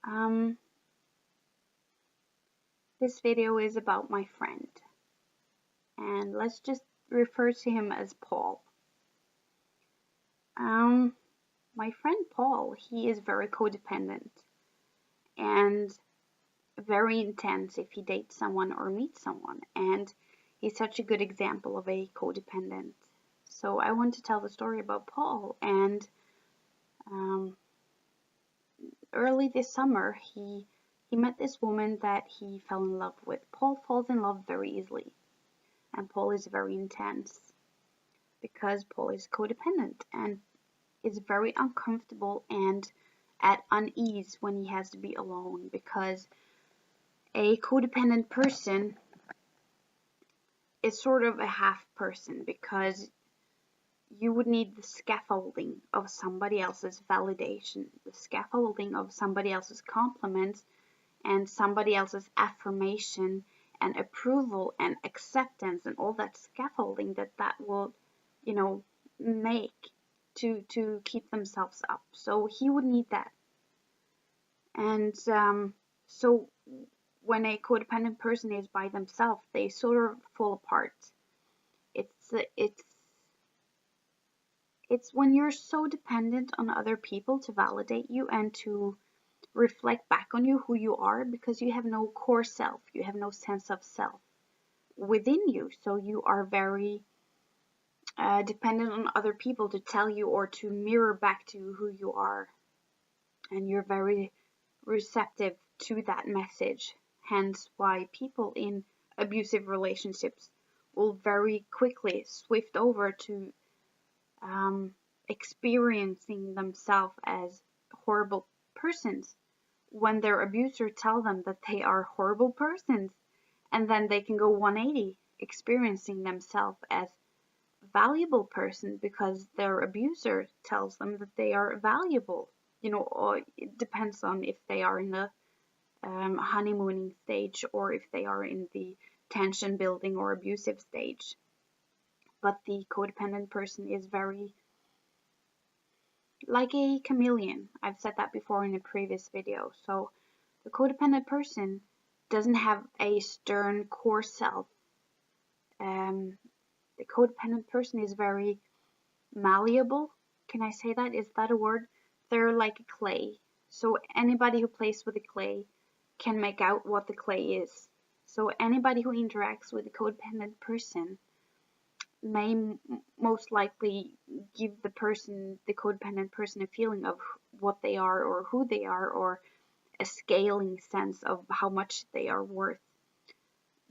Um, this video is about my friend, and let's just refer to him as Paul. My friend Paul, he is very codependent and very intense if he dates someone or meets someone, and he's such a good example of a codependent. So I want to tell the story about Paul, and early this summer he met this woman that he fell in love with. Paul falls in love very easily, and Paul is very intense because Paul is codependent and is very uncomfortable and at unease when he has to be alone, because a codependent person is sort of a half person, because you would need the scaffolding of somebody else's validation, the scaffolding of somebody else's compliments, and somebody else's affirmation and approval and acceptance, and all that scaffolding that will, make to keep themselves up. So he would need that. And so when a codependent person is by themselves, they sort of fall apart. It's when you're so dependent on other people to validate you and to reflect back on you who you are, because you have no core self, you have no sense of self within you, so you are very dependent on other people to tell you or to mirror back to you who you are, and you're very receptive to that message. Hence why people in abusive relationships will very quickly swift over to experiencing themselves as horrible persons when their abuser tell them that they are horrible persons, and then they can go 180, experiencing themselves as valuable person because their abuser tells them that they are valuable. Or it depends on if they are in the honeymooning stage or if they are in the tension building or abusive stage. But the codependent person is very like a chameleon. I've said that before in a previous video. So the codependent person doesn't have a stern core self. The codependent person is very malleable. Can I say that? Is that a word? They're like a clay. So anybody who plays with the clay can make out what the clay is. So anybody who interacts with a codependent person may most likely give the codependent person, a feeling of what they are or who they are, or a scaling sense of how much they are worth.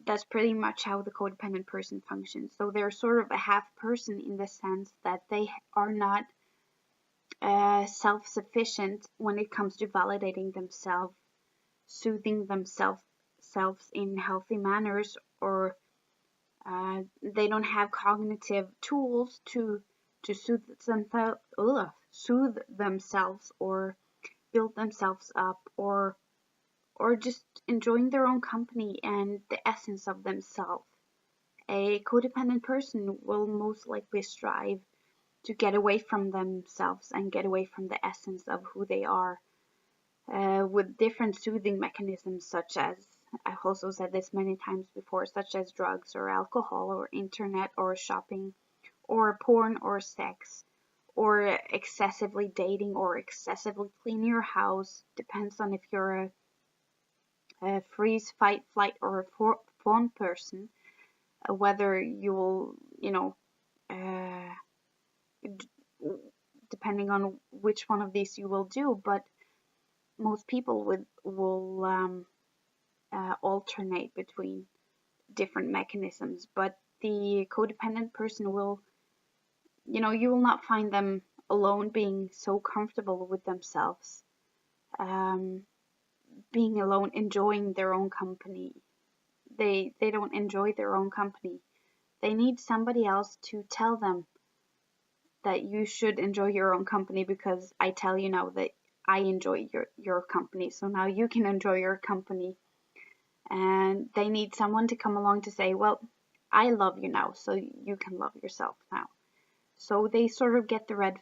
That's pretty much how the codependent person functions. So they're sort of a half person in the sense that they are not self-sufficient when it comes to validating themselves, soothing themselves in healthy manners, or they don't have cognitive tools to soothe themselves or build themselves up, or just enjoying their own company and the essence of themselves. A codependent person will most likely strive to get away from themselves and get away from the essence of who they are, with different soothing mechanisms, such as, I've also said this many times before, such as drugs or alcohol or internet or shopping or porn or sex or excessively dating or excessively cleaning your house. Depends on if you're a freeze, fight, flight or a fawn person, whether you will, depending on which one of these you will do, but most people will alternate between different mechanisms. But the codependent person will, you will not find them alone, being so comfortable with themselves, being alone, enjoying their own company. They don't enjoy their own company. They need somebody else to tell them that you should enjoy your own company, because I tell you now that I enjoy your company, so now you can enjoy your company. And they need someone to come along to say, well, I love you now, so you can love yourself now. So they sort of get the red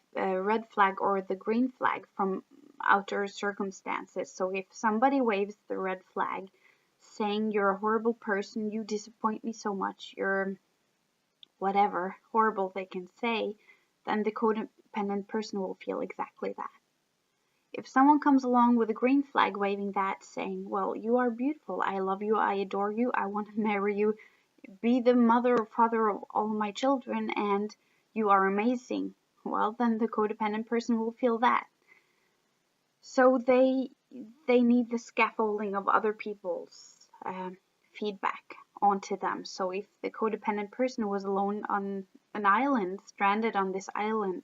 flag or the green flag from outer circumstances. So if somebody waves the red flag saying you're a horrible person, you disappoint me so much, you're whatever horrible they can say, then the codependent person will feel exactly that. If someone comes along with a green flag waving that, saying, well, you are beautiful, I love you, I adore you, I want to marry you, be the mother or father of all my children, and you are amazing, well, then the codependent person will feel that. So they need the scaffolding of other people's feedback onto them. So if the codependent person was alone on an island, stranded on this island,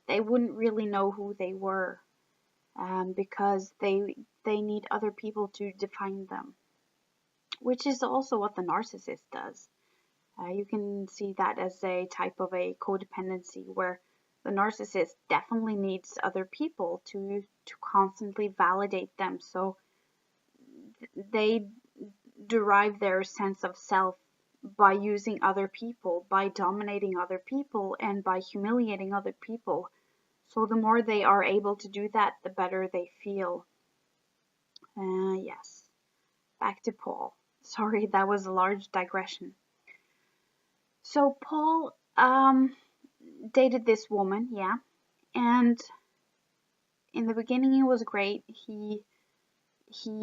they wouldn't really know who they were, because they need other people to define them, which is also what the narcissist does. You can see that as a type of a codependency where the narcissist definitely needs other people to constantly validate them. So they derive their sense of self by using other people, by dominating other people, and by humiliating other people. So the more they are able to do that, the better they feel. Yes. Back to Paul. Sorry, that was a large digression. So Paul dated this woman, yeah, and in the beginning it was great. He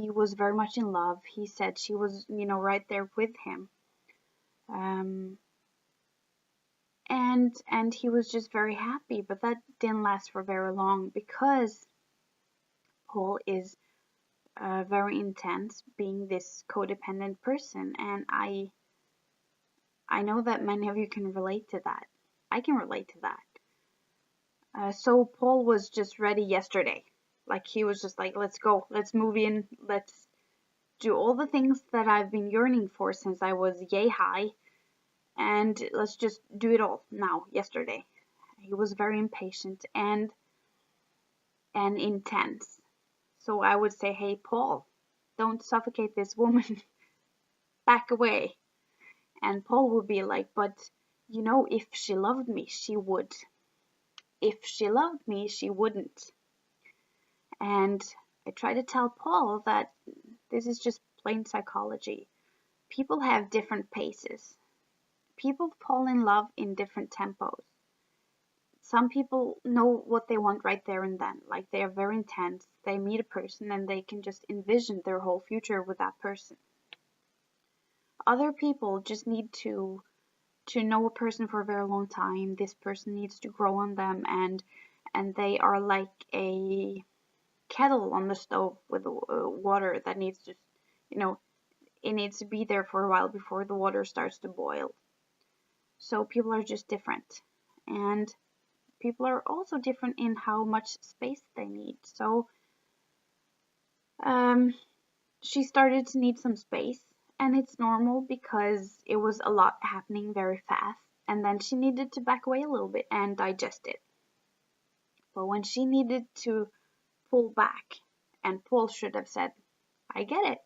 was very much in love. He said she was, right there with him. And he was just very happy, but that didn't last for very long because Paul is very intense, being this codependent person, and I know that many of you can relate to that. I can relate to that. So Paul was just ready yesterday. Like he was just like, let's go, let's move in, let's do all the things that I've been yearning for since I was yay high, and let's just do it all now, yesterday. He was very impatient and intense. So I would say, hey Paul, don't suffocate this woman, back away. And Paul would be like, but if she loved me, she would. If she loved me, she wouldn't. And I try to tell Paul that this is just plain psychology. People have different paces. People fall in love in different tempos. Some people know what they want right there and then. Like they are very intense. They meet a person and they can just envision their whole future with that person. Other people just need to know a person for a very long time. This person needs to grow on them, and they are like a kettle on the stove with water that needs to, it needs to be there for a while before the water starts to boil. So people are just different, and people are also different in how much space they need. So she started to need some space, and it's normal because it was a lot happening very fast, and then she needed to back away a little bit and digest it. But when she needed to pull back, and Paul should have said, I get it,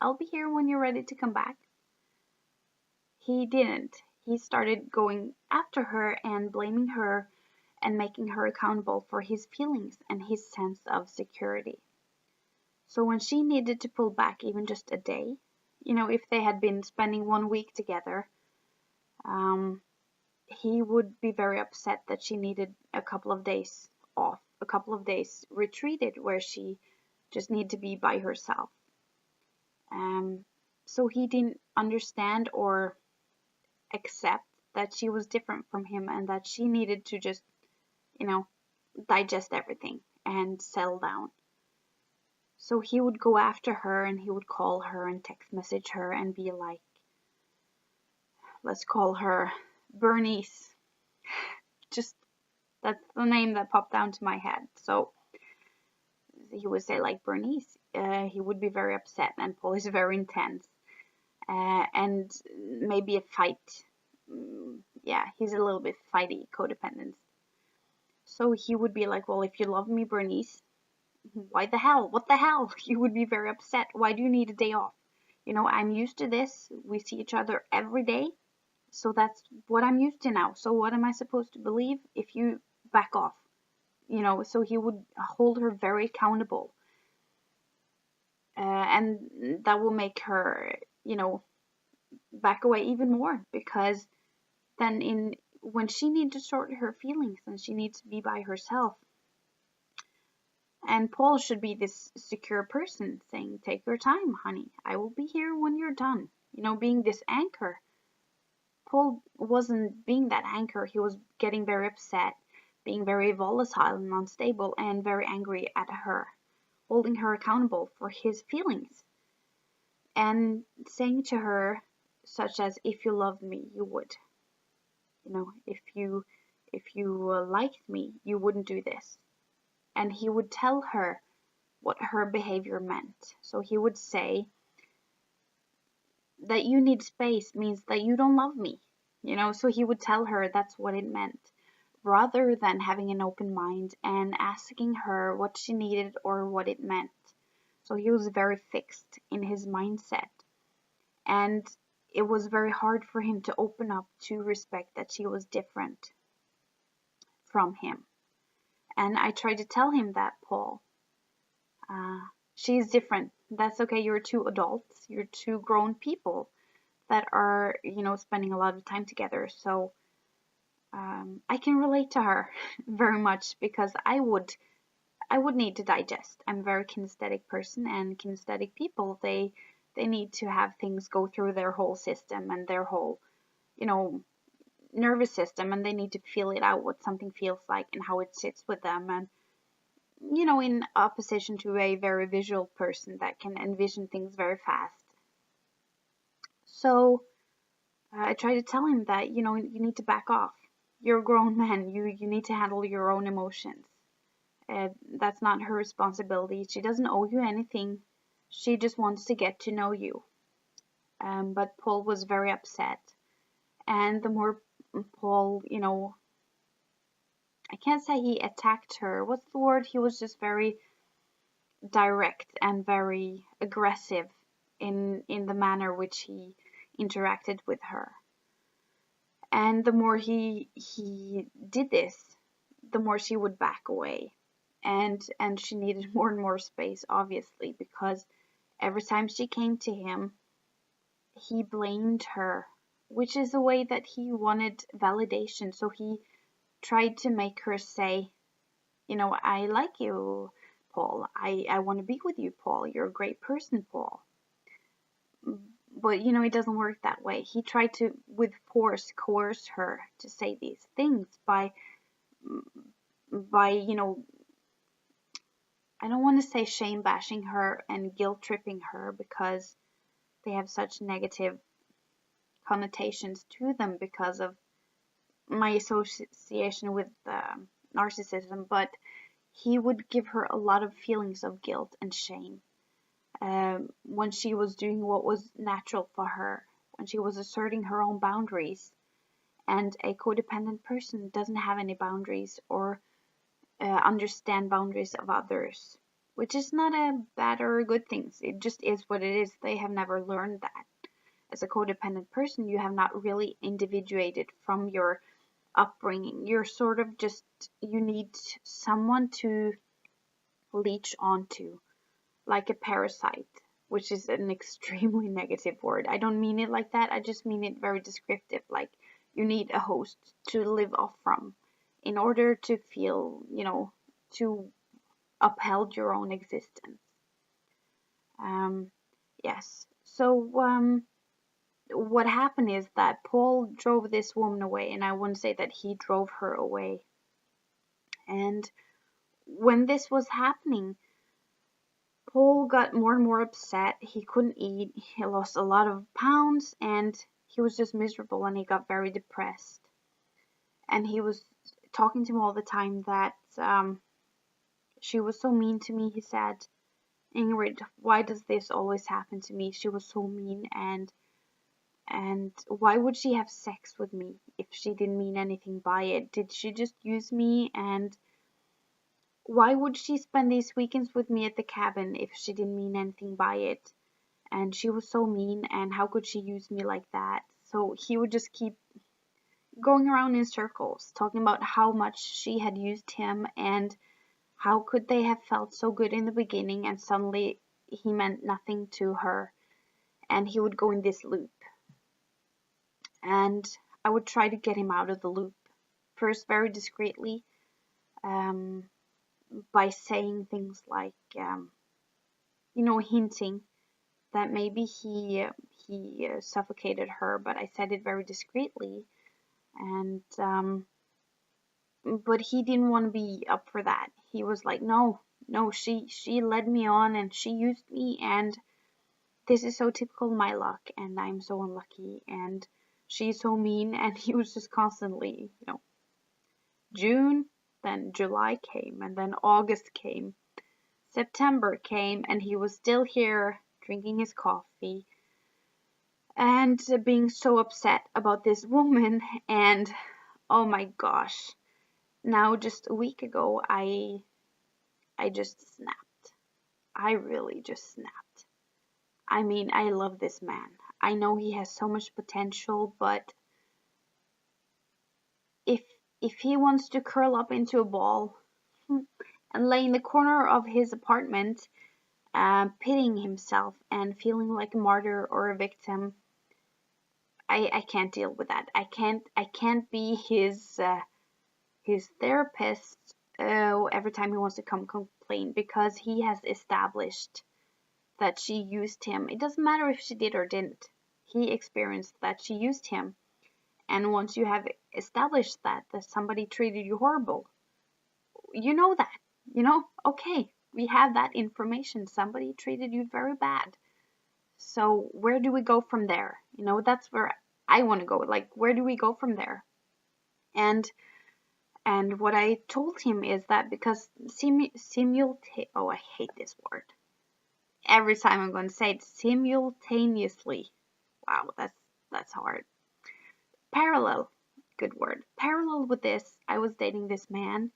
I'll be here when you're ready to come back. He didn't. He started going after her and blaming her and making her accountable for his feelings and his sense of security. So when she needed to pull back even just a day, if they had been spending 1 week together, he would be very upset that she needed a couple of days off, a couple of days retreated where she just needed to be by herself. So he didn't understand or accept that she was different from him and that she needed to just, digest everything and settle down. So he would go after her and he would call her and text message her and be like, let's call her Bernice. Just, that's the name that popped down to my head. So he would say like Bernice. He would be very upset, and Paul is very intense. And maybe a fight. Yeah, he's a little bit fighty, codependent. So he would be like, well, if you love me, Bernice, why the hell? What the hell? He would be very upset. Why do you need a day off? I'm used to this. We see each other every day. So that's what I'm used to now. So what am I supposed to believe if you back off? you know, so he would hold her very accountable. And that will make her, you know, back away even more, because then when she needs to sort her feelings and she needs to be by herself, and Paul should be this secure person saying, take your time, honey, I will be here when you're done, you know, being this anchor. Paul wasn't being that anchor. He was getting very upset, being very volatile and unstable, and very angry at her, holding her accountable for his feelings, and saying to her, such as, if you loved me, you would. You know, if you liked me, you wouldn't do this. And he would tell her what her behavior meant. So he would say that you need space means that you don't love me. You know, so he would tell her that's what it meant, rather than having an open mind and asking her what she needed or what it meant. So he was very fixed in his mindset. And it was very hard for him to open up to respect that she was different from him. And I tried to tell him that, Paul, she's different. That's okay. You're two adults. You're two grown people that are, you know, spending a lot of time together. So I can relate to her very much, because I would need to digest. I'm a very kinesthetic person, and kinesthetic people, they need to have things go through their whole system and their whole, you know, nervous system, and they need to feel it out, what something feels like and how it sits with them. And, you know, in opposition to a very visual person that can envision things very fast. So I try to tell him that, you know, you need to back off. You're a grown man. You need to handle your own emotions. That's not her responsibility. She doesn't owe you anything. She just wants to get to know you. But Paul was very upset. And the more Paul, you know, I can't say he attacked her. What's the word? He was just very direct and very aggressive in the manner which he interacted with her. And the more he did this, the more she would back away. And she needed more and more space, obviously, because every time she came to him, he blamed her, which is a way that he wanted validation. So he tried to make her say, you know, I like you, Paul. I want to be with you, Paul. You're a great person, Paul. But, you know, it doesn't work that way. He tried to, with force, coerce her to say these things by, you know, I don't want to say shame bashing her and guilt tripping her, because they have such negative connotations to them because of my association with narcissism. But he would give her a lot of feelings of guilt and shame when she was doing what was natural for her, when she was asserting her own boundaries. And a codependent person doesn't have any boundaries or understand boundaries of others, which is not a bad or a good thing. It just is what it is. They have never learned that. As a codependent person, you have not really individuated from your upbringing. You're sort of just, you need someone to leech onto, like a parasite, which is an extremely negative word. I don't mean it like that. I just mean it very descriptive, like you need a host to live off from in order to feel, you know, to upheld your own existence. Yes. So what happened is that Paul drove this woman away, and I wouldn't say that he drove her away. And when this was happening, Paul got more and more upset. He couldn't eat. He lost a lot of pounds, and he was just miserable, and he got very depressed. And he was talking to him all the time that she was so mean to me, he said. Ingrid, why does this always happen to me? She was so mean, and why would she have sex with me if she didn't mean anything by it? Did she just use me? And why would she spend these weekends with me at the cabin if she didn't mean anything by it? And she was so mean, and how could she use me like that? So he would just keep, going around in circles, talking about how much she had used him and how could they have felt so good in the beginning and suddenly he meant nothing to her, and he would go in this loop. And I would try to get him out of the loop, first very discreetly, by saying things like, hinting that maybe he suffocated her, but I said it very discreetly, and but he didn't want to be up for that. He was like, no, she led me on and she used me, and this is so typical my luck, and I'm so unlucky, and she's so mean. And he was just constantly, June, then July came, and then August came, September came, and he was still here drinking his coffee and being so upset about this woman. And oh my gosh, now just a week ago I just snapped. I really just snapped. I mean, I love this man. I know he has so much potential, but if he wants to curl up into a ball and lay in the corner of his apartment, pitying himself and feeling like a martyr or a victim, I can't deal with that. I can't be his therapist every time he wants to come complain, because he has established that she used him. It doesn't matter if she did or didn't. He experienced that she used him. And once you have established that somebody treated you horrible, you know that, okay, we have that information. Somebody treated you very bad. So where do we go from there? That's where I want to go. Like, where do we go from there? And what I told him is that because oh, I hate this word. Every time I'm going to say it, simultaneously. Wow, that's hard. Parallel, good word. Parallel with this, I was dating this man,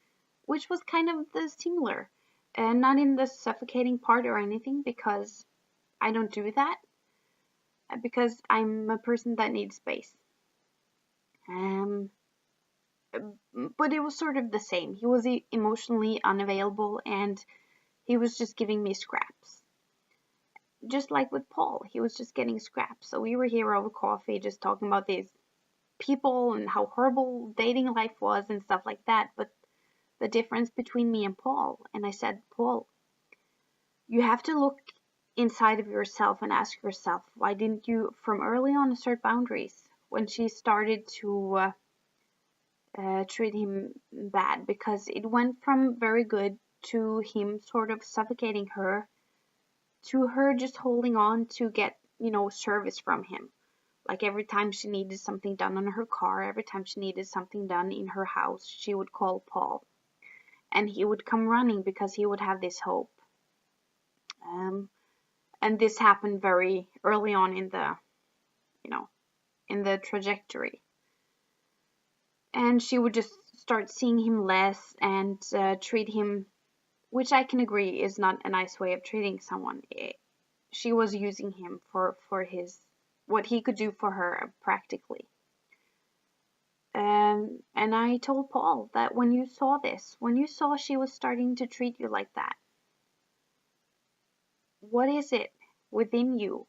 which was kind of similar. Not in the suffocating part or anything, because I don't do that. Because I'm a person that needs space. But it was sort of the same. He was emotionally unavailable, and he was just giving me scraps. Just like with Paul, he was just getting scraps. So we were here over coffee just talking about these people and how horrible dating life was and stuff like that. But the difference between me and Paul, and I said, Paul, you have to look inside of yourself and ask yourself, why didn't you from early on assert boundaries when she started to treat him bad? Because it went from very good to him sort of suffocating her, to her just holding on to get, service from him. Like every time she needed something done on her car, every time she needed something done in her house, she would call Paul. And he would come running because he would have this hope. And this happened very early on in the trajectory. And she would just start seeing him less and treat him, which I can agree is not a nice way of treating someone. She was using him for his, what he could do for her practically. And I told Paul that when you saw this, when you saw she was starting to treat you like that, what is it within you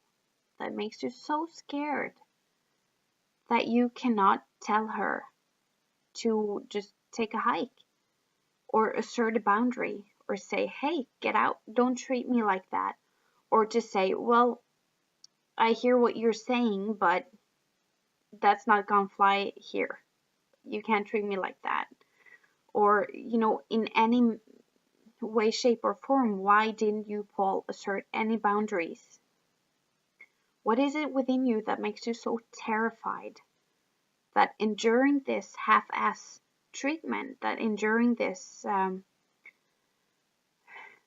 that makes you so scared that you cannot tell her to just take a hike or assert a boundary or say, hey, get out, don't treat me like that? Or to say, well, I hear what you're saying, but that's not gonna fly here. You can't treat me like that. Or, in any way, shape, or form, why didn't you, Paul, assert any boundaries? What is it within you that makes you so terrified that enduring this half-ass treatment, that enduring this,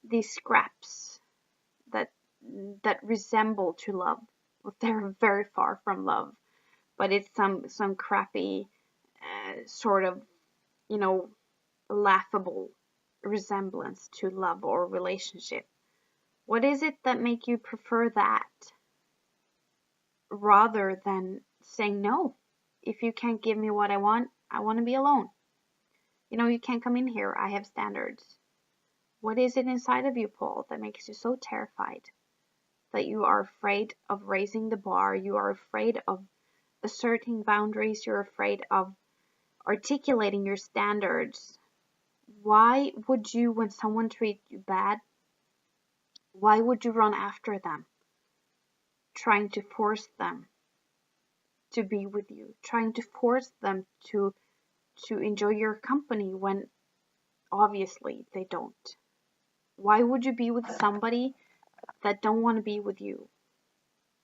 these scraps that resemble to love, they're very far from love, but it's some crappy sort of, laughable resemblance to love or relationship. What is it that make you prefer that rather than saying no? if you can't give me what I want to be alone. You know, you can't come in here. I have standards. What is it inside of you, Paul, that makes you so terrified? That you are afraid of raising the bar, you are afraid of asserting boundaries, you're afraid of articulating your standards. Why would you, when someone treats you bad, why would you run after them? Trying to force them to be with you, trying to force them to enjoy your company when obviously they don't. Why would you be with somebody that don't want to be with you?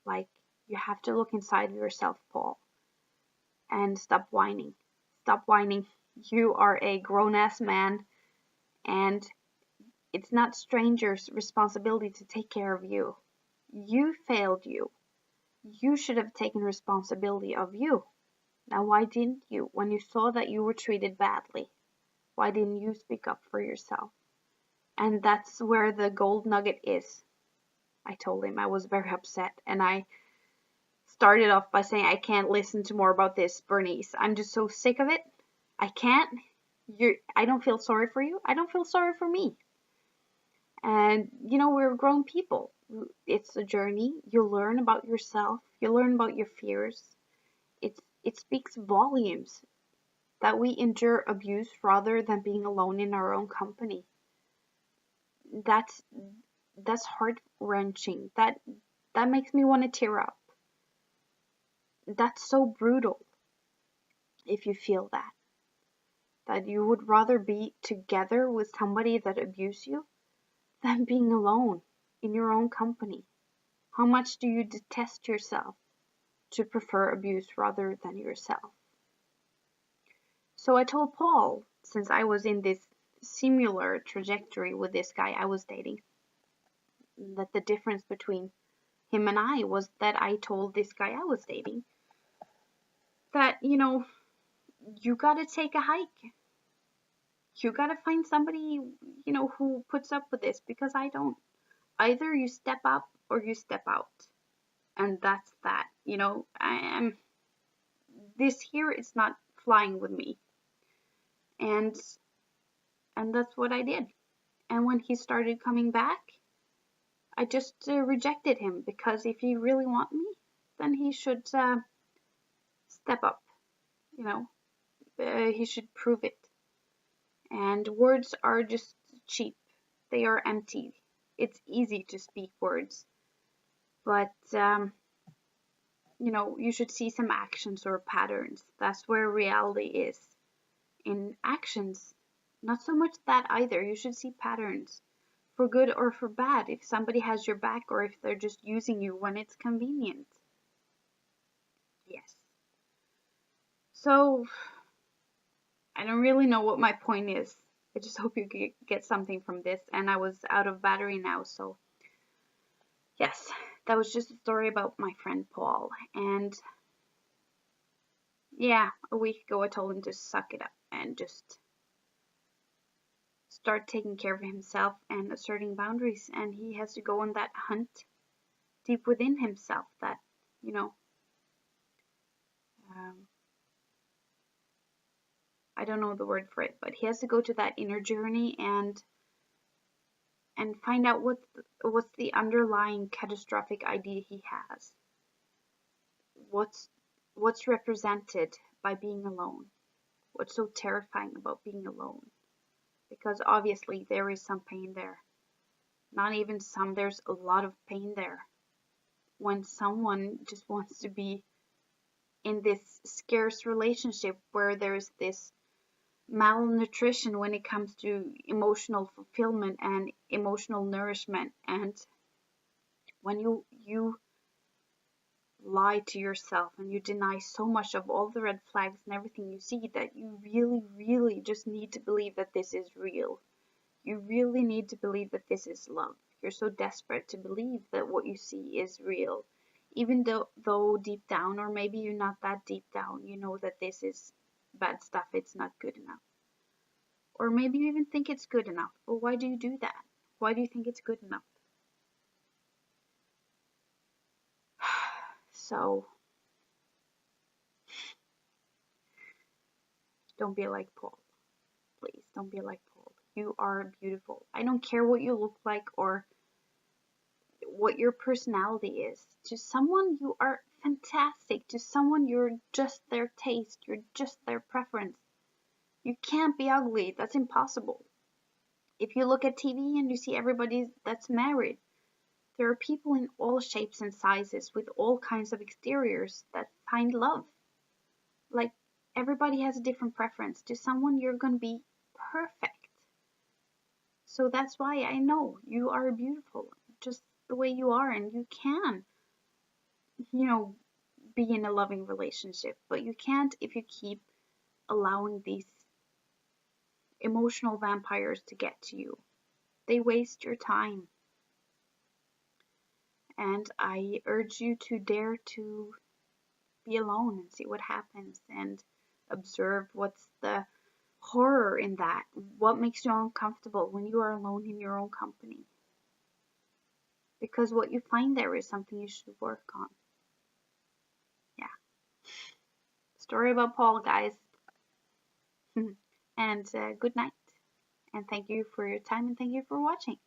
Like, you have to look inside of yourself, Paul, and stop whining. Stop whining. You are a grown-ass man, and it's not strangers' responsibility to take care of you. You failed you. You should have taken responsibility of you. Now, why didn't you? When you saw that you were treated badly, why didn't you speak up for yourself? And that's where the gold nugget is. I told him I was very upset, and I started off by saying, I can't listen to more about this, Bernice. I'm just so sick of it. I can't. I don't feel sorry for you. I don't feel sorry for me. And, you know, we're grown people. It's a journey. You learn about yourself. You learn about your fears. It speaks volumes that we endure abuse rather than being alone in our own company. That's heart-wrenching. That makes me want to tear up. That's so brutal. If you feel that you would rather be together with somebody that abuse you than being alone in your own company. How much do you detest yourself to prefer abuse rather than yourself? So I told Paul, since I was in this similar trajectory with this guy I was dating, that the difference between him and I was that I told this guy I was dating that, you know, you gotta take a hike. You gotta find somebody, you know, who puts up with this, because I don't. Either you step up or you step out. And that's that. You know, this here is not flying with me. And that's what I did. And when he started coming back, I just rejected him, because if he really wants me, then he should step up, you know. He should prove it. And words are just cheap. They are empty. It's easy to speak words. But, you know, you should see some actions or patterns. That's where reality is. In actions, not so much that either. You should see patterns. For good or for bad. If somebody has your back or if they're just using you when it's convenient. Yes. So, I don't really know what my point is. I just hope you get something from this. And I was out of battery now, so yes, that was just a story about my friend Paul. And yeah, a week ago I told him to suck it up and just start taking care of himself and asserting boundaries. And he has to go on that hunt deep within himself that, you know, I don't know the word for it, but he has to go to that inner journey and find out what's the underlying catastrophic idea he has. What's represented by being alone? What's so terrifying about being alone? Because obviously there is some pain there. Not even some, there's a lot of pain there. When someone just wants to be in this scarce relationship where there's this malnutrition when it comes to emotional fulfillment and emotional nourishment, and when you lie to yourself and you deny so much of all the red flags and everything you see, that you really just need to believe that this is real. You really need to believe that this is love. You're so desperate to believe that what you see is real, even though deep down, or maybe you're not that deep down, you know that this is bad stuff, it's not good enough. Or maybe you even think it's good enough. Well, why do you do that? Why do you think it's good enough? So, Don't be like Paul. Please, don't be like Paul. You are beautiful. I don't care what you look like or what your personality is. To someone, you are fantastic. To someone, you're just their taste. You're just their preference. You can't be ugly. That's impossible. If you look at TV and you see everybody that's married, there are people in all shapes and sizes with all kinds of exteriors that find love. Like, everybody has a different preference. To someone, you're going to be perfect. So that's why I know you are beautiful, just the way you are, and you can, be in a loving relationship, but you can't if you keep allowing these emotional vampires to get to you. They waste your time. And I urge you to dare to be alone and see what happens and observe what's the horror in that. What makes you uncomfortable when you are alone in your own company? Because what you find there is something you should work on. Yeah. Story about Paul, guys. And good night. And thank you for your time and thank you for watching.